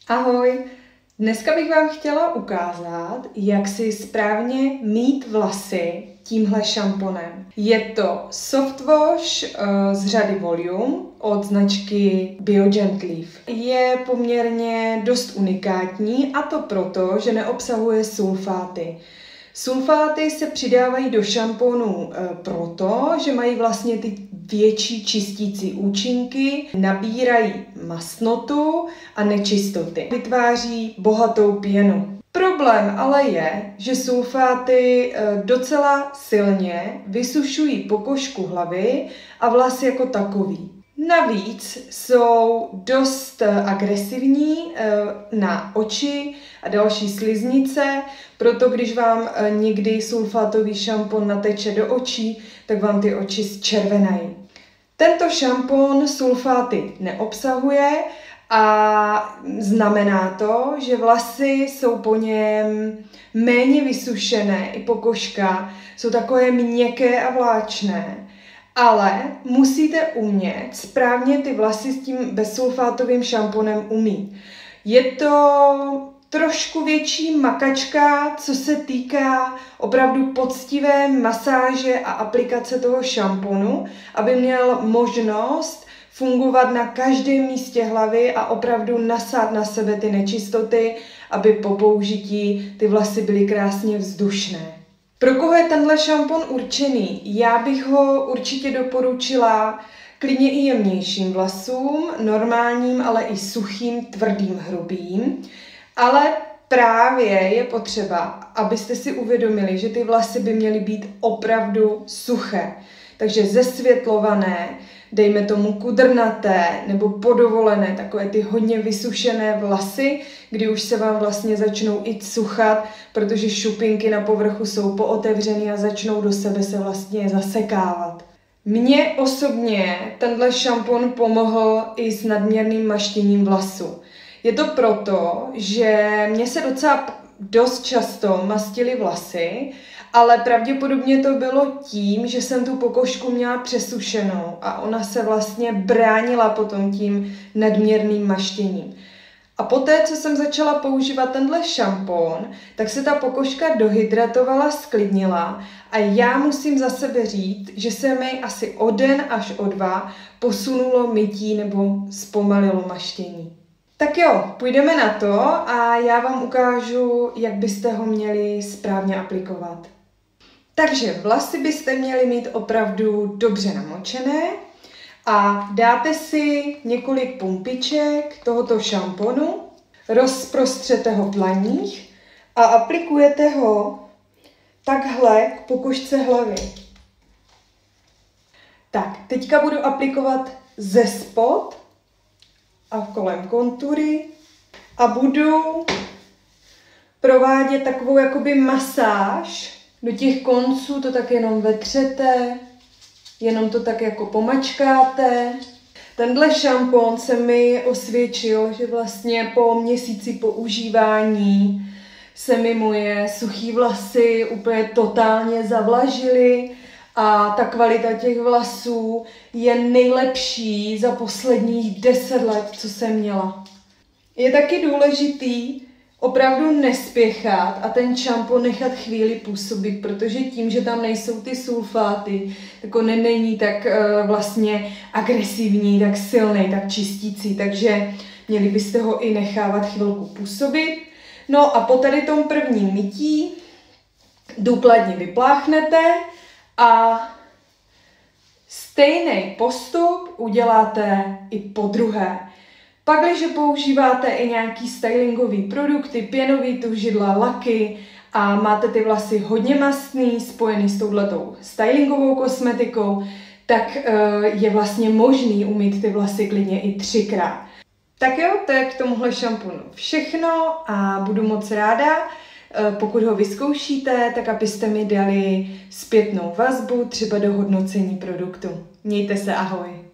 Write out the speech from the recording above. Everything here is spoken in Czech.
Ahoj! Dneska bych vám chtěla ukázat, jak si správně mýt vlasy tímhle šamponem. Je to Soft Wash z řady Volume od značky BioGentleave. Je poměrně dost unikátní a to proto, že neobsahuje sulfáty. Sulfáty se přidávají do šamponu proto, že mají vlastně ty větší čistící účinky, nabírají mastnotu a nečistoty. Vytváří bohatou pěnu. Problém ale je, že sulfáty docela silně vysušují pokožku hlavy a vlas jako takový. Navíc jsou dost agresivní na oči a další sliznice, proto když vám někdy sulfátový šampon nateče do očí, tak vám ty oči zčervenají. Tento šampon sulfáty neobsahuje a znamená to, že vlasy jsou po něm méně vysušené, i pokožka jsou takové měkké a vláčné. Ale musíte umět správně ty vlasy s tím bezsulfátovým šamponem umýt. Je to trošku větší makačka, co se týká opravdu poctivé masáže a aplikace toho šamponu, aby měl možnost fungovat na každém místě hlavy a opravdu nasát na sebe ty nečistoty, aby po použití ty vlasy byly krásně vzdušné. Pro koho je tenhle šampon určený? Já bych ho určitě doporučila klidně i jemnějším vlasům, normálním, ale i suchým, tvrdým, hrubým. Ale právě je potřeba, abyste si uvědomili, že ty vlasy by měly být opravdu suché. Takže zesvětlované, dejme tomu kudrnaté nebo podovolené, takové ty hodně vysušené vlasy, kdy už se vám vlastně začnou i cuchat, protože šupinky na povrchu jsou pootevřený a začnou do sebe se vlastně zasekávat. Mně osobně tenhle šampon pomohl i s nadměrným maštěním vlasu. Je to proto, že mě se docela dost často mastily vlasy, ale pravděpodobně to bylo tím, že jsem tu pokožku měla přesušenou a ona se vlastně bránila potom tím nadměrným maštěním. A poté, co jsem začala používat tenhle šampon, tak se ta pokožka dohydratovala, sklidnila a já musím za sebe říct, že se mi asi o den až o dva posunulo mytí nebo zpomalilo maštění. Tak jo, půjdeme na to a já vám ukážu, jak byste ho měli správně aplikovat. Takže vlasy byste měli mít opravdu dobře namočené a dáte si několik pumpiček tohoto šamponu, rozprostřete ho v dlaních a aplikujete ho takhle k pokožce hlavy. Tak, teďka budu aplikovat ze spod a kolem kontury a budu provádět takovou jakoby masáž do těch konců, to tak jenom vetřete, jenom to tak jako pomačkáte. Tenhle šampon se mi osvědčil, že vlastně po měsíci používání se mi moje suchý vlasy úplně totálně zavlažily a ta kvalita těch vlasů je nejlepší za posledních 10 let, co jsem měla. Je taky důležitý opravdu nespěchat a ten šampon nechat chvíli působit, protože tím, že tam nejsou ty sulfáty, tak on není tak vlastně agresivní, tak silný, tak čistící, takže měli byste ho i nechávat chvilku působit. No a po tady tom prvním mytí důkladně vypláchnete a stejný postup uděláte i po druhé. Pakliže používáte i nějaký stylingový produkty, pěnový tužidla, laky a máte ty vlasy hodně mastný, spojený s touhletou stylingovou kosmetikou, tak je vlastně možný umýt ty vlasy klidně i 3krát. Tak jo, to je k tomuhle šamponu všechno a budu moc ráda, pokud ho vyzkoušíte, tak abyste mi dali zpětnou vazbu, třeba do hodnocení produktu. Mějte se, ahoj!